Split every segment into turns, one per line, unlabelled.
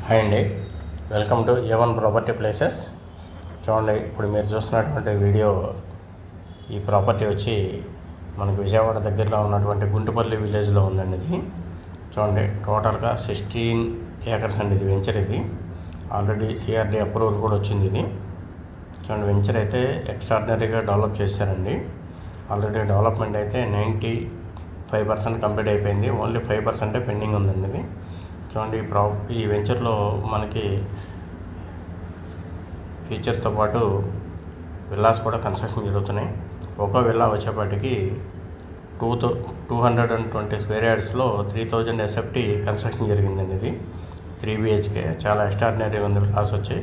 Hi అండి, welcome to A1 property places. చూడండి, ఇప్పుడు మీరు చూస్తున్నటువంటి వీడియో, ఈ ప్రాపర్టీ వచ్చి మనకు విజయవాడ దగ్గరలో ఉన్నటువంటి గుంటుపల్లి విలేజ్లో ఉందండి. ఇది చూడండి, టోటల్గా 16 ఏకర్స్ అండి. ఇది వెంచర్. ఇది ఆల్రెడీ CRD అప్రూవల్ కూడా వచ్చింది. ఇది చూడండి, వెంచర్ అయితే ఎక్స్ట్రాడినరీగా డెవలప్ చేశారండి. ఆల్రెడీ డెవలప్మెంట్ అయితే 95% కంప్లీట్ అయిపోయింది. ఓన్లీ 5% పెండింగ్ ఉందండి. ఇది చూడండి, ఈ వెంచర్లో మనకి ఫీచర్తో పాటు విల్లాస్ కూడా కన్స్ట్రక్షన్ జరుగుతున్నాయి. ఒక్కో విల్లా వచ్చేపాటికి 220 స్క్వేర్ యార్డ్స్లో 3000 SFT కన్స్ట్రక్షన్ జరిగిందండి. ఇది 3 BHK, చాలా ఎక్స్ట్రాడినరీ ఉంది. విల్లాస్ వచ్చి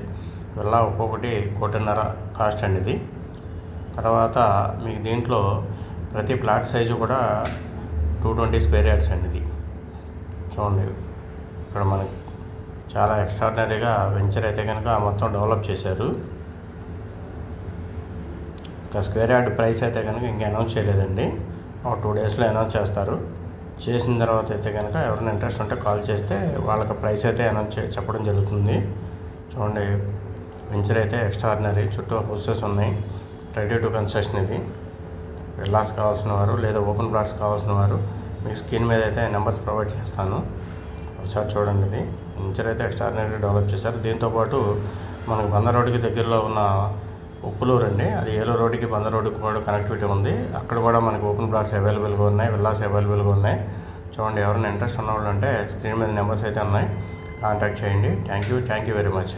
విల్లా ఒక్కొక్కటి 1,50,00,000 కాస్ట్ అండి. ఇది తర్వాత మీకు దీంట్లో ప్రతి ప్లాట్ సైజు కూడా 220 స్క్వేర్ యార్డ్స్ అండి. ఇది చూడండి, ఇక్కడ మనకి చాలా ఎక్స్ట్రాడినరీగా వెంచర్ అయితే కనుక మొత్తం డెవలప్ చేశారు. ఇంకా స్క్వేర్ యార్డ్ ప్రైస్ అయితే కనుక ఇంకా అనౌన్స్ చేయలేదండి. ఒక 2 డేస్లో అనౌన్స్ చేస్తారు. చేసిన తర్వాత అయితే కనుక ఎవరైనా ఇంట్రెస్ట్ ఉంటే కాల్ చేస్తే వాళ్ళకి ప్రైస్ అయితే అనౌన్స్ చెప్పడం జరుగుతుంది. చూడండి, వెంచర్ అయితే ఎక్స్ట్రాడినరీ. చుట్టూ హౌసెస్ ఉన్నాయి. Ready to construction. ఇది విల్లాస్ కావాల్సిన వారు లేదా ఓపెన్ ప్లాట్స్ కావాల్సిన వారు మీకు స్క్రీన్ మీద అయితే నెంబర్స్ ప్రొవైడ్ చేస్తాను. ఒకసారి చూడండి. ఇది వెంచర్ అయితే ఎక్స్ట్రాడినరీ డెవలప్ చేశారు. దీంతోపాటు మనకు బందర్ రోడ్డుకి దగ్గరలో ఉన్న ఉప్పులూరు అండి, అది ఏలూరు రోడ్డుకి బందర్ రోడ్డుకి కూడా కనెక్టివిటీ ఉంది. అక్కడ కూడా మనకు ఓపెన్ ప్లాట్స్ అవైలబుల్గా ఉన్నాయి, విల్లాస్ అవైలబుల్గా ఉన్నాయి. చూడండి, ఎవరైనా ఇంట్రెస్ట్ ఉన్నవాళ్ళు అంటే స్క్రీన్ మీద నెంబర్స్ అయితే ఉన్నాయి, కాంటాక్ట్ చేయండి. Thank you very much.